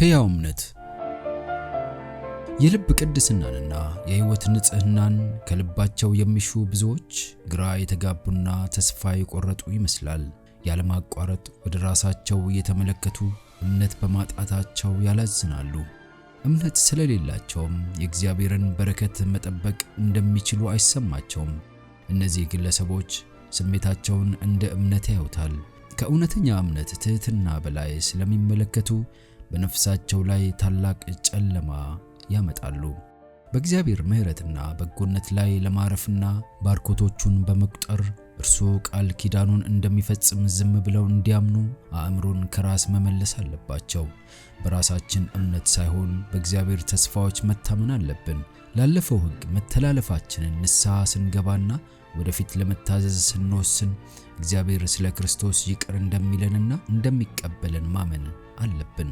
ሕያው እምነት የልብ ቅድስናንና የሕይወት ንጽህናን ከልባቸው የሚሹ ብዙዎች ግራ የተጋቡና ተስፋ የቆረጡ ይመስላል። ያለማቋረጥ ወደ ራሳቸው እየተመለከቱ እምነት በማጣታቸው ያላዝናሉ። እምነት ስለሌላቸውም የእግዚአብሔርን በረከት መጠበቅ እንደሚችሉ አይሰማቸውም። እነዚህ ግለሰቦች ስሜታቸውን እንደ እምነት ያዩታል። ከእውነተኛ እምነት ትህትና በላይ ስለሚመለከቱ በነፍሳቸው ላይ ታላቅ ጨለማ ያመጣሉ። በእግዚአብሔር ምሕረትና በጎነት ላይ ለማረፍና ባርኮቶቹን በመቁጠር እርሱ ቃል ኪዳኑን እንደሚፈጽም ዝም ብለው እንዲያምኑ አእምሮን ከራስ መመለስ አለባቸው። በራሳችን እምነት ሳይሆን በእግዚአብሔር ተስፋዎች መታመን አለብን። ላለፈው ሕግ መተላለፋችንን ንስሐ ስንገባና ወደፊት ለመታዘዝ ስንወስን እግዚአብሔር ስለ ክርስቶስ ይቅር እንደሚለንና እንደሚቀበለን ማመን አለብን።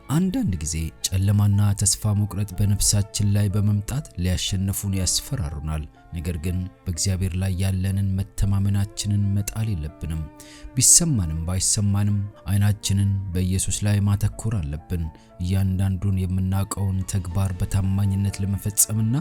አንዳንድ ጊዜ ጨለማና ተስፋ መቁረጥ በነፍሳችን ላይ በመምጣት ሊያሸንፉን ያስፈራሩናል። ነገር ግን በእግዚአብሔር ላይ ያለንን መተማመናችንን መጣል የለብንም። ቢሰማንም ባይሰማንም ዓይናችንን በኢየሱስ ላይ ማተኮር አለብን። እያንዳንዱን የምናውቀውን ተግባር በታማኝነት ለመፈጸምና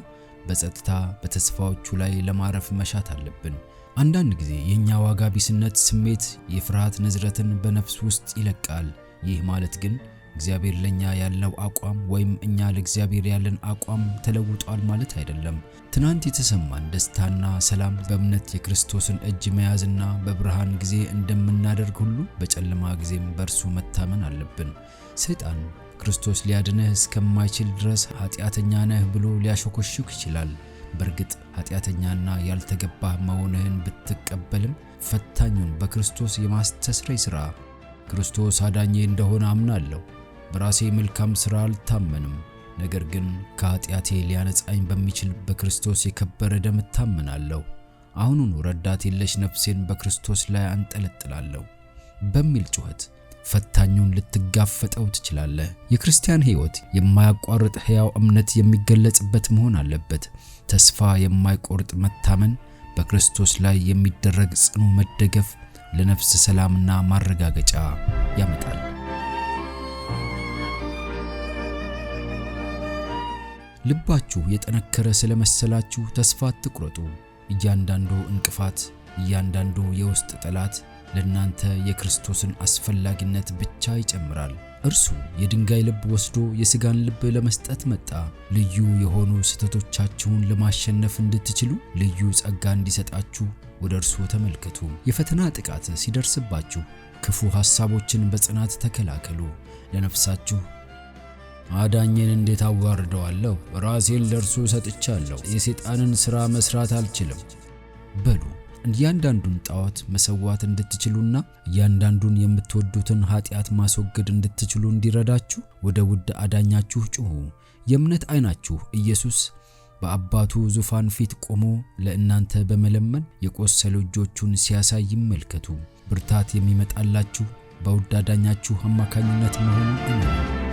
በጸጥታ በተስፋዎቹ ላይ ለማረፍ መሻት አለብን። አንዳንድ ጊዜ የኛ ዋጋ ቢስነት ስሜት የፍርሃት ንዝረትን በነፍስ ውስጥ ይለቃል። ይህ ማለት ግን እግዚአብሔር ለኛ ያለው አቋም ወይም እኛ ለእግዚአብሔር ያለን አቋም ተለውጧል ማለት አይደለም። ትናንት የተሰማን ደስታና ሰላም በእምነት የክርስቶስን እጅ መያዝና በብርሃን ጊዜ እንደምናደርግ ሁሉ በጨለማ ጊዜም በእርሱ መታመን አለብን። ሰይጣን ክርስቶስ ሊያድንህ እስከማይችል ድረስ ኃጢአተኛ ነህ ብሎ ሊያሾከሹክ ይችላል። በእርግጥ ኃጢአተኛና ያልተገባህ መሆንህን ብትቀበልም ፈታኙን በክርስቶስ የማስተስረይ ሥራ ክርስቶስ አዳኜ እንደሆነ አምናለሁ። በራሴ መልካም ሥራ አልታመንም፣ ነገር ግን ከኃጢአቴ ሊያነጻኝ በሚችል በክርስቶስ የከበረ ደም እታመናለሁ። አሁኑኑ ረዳት የለሽ ነፍሴን በክርስቶስ ላይ አንጠለጥላለሁ በሚል ጩኸት ፈታኙን ልትጋፈጠው ትችላለህ። የክርስቲያን ሕይወት የማያቋርጥ ሕያው እምነት የሚገለጽበት መሆን አለበት። ተስፋ የማይቆርጥ መታመን፣ በክርስቶስ ላይ የሚደረግ ጽኑ መደገፍ ለነፍስ ሰላምና ማረጋገጫ ያመጣል። ልባችሁ የጠነከረ ስለመሰላችሁ ተስፋ አትቁረጡ። እያንዳንዱ እንቅፋት፣ እያንዳንዱ የውስጥ ጠላት ለእናንተ የክርስቶስን አስፈላጊነት ብቻ ይጨምራል። እርሱ የድንጋይ ልብ ወስዶ የሥጋን ልብ ለመስጠት መጣ። ልዩ የሆኑ ስህተቶቻችሁን ለማሸነፍ እንድትችሉ ልዩ ጸጋ እንዲሰጣችሁ ወደ እርሱ ተመልከቱ። የፈተና ጥቃት ሲደርስባችሁ ክፉ ሐሳቦችን በጽናት ተከላከሉ። ለነፍሳችሁ አዳኜን እንዴት አዋርደዋለሁ? ራሴን ለእርሱ ሰጥቻለሁ። የሰይጣንን ሥራ መስራት አልችልም በሉ። እያንዳንዱን ጣዖት መሰዋት እንድትችሉና እያንዳንዱን የምትወዱትን ኃጢአት ማስወገድ እንድትችሉ እንዲረዳችሁ ወደ ውድ አዳኛችሁ ጩኹ። የእምነት ዓይናችሁ ኢየሱስ በአባቱ ዙፋን ፊት ቆሞ ለእናንተ በመለመን የቆሰሉ እጆቹን ሲያሳይ ይመልከቱ። ብርታት የሚመጣላችሁ በውድ አዳኛችሁ አማካኝነት መሆኑን እመኑ።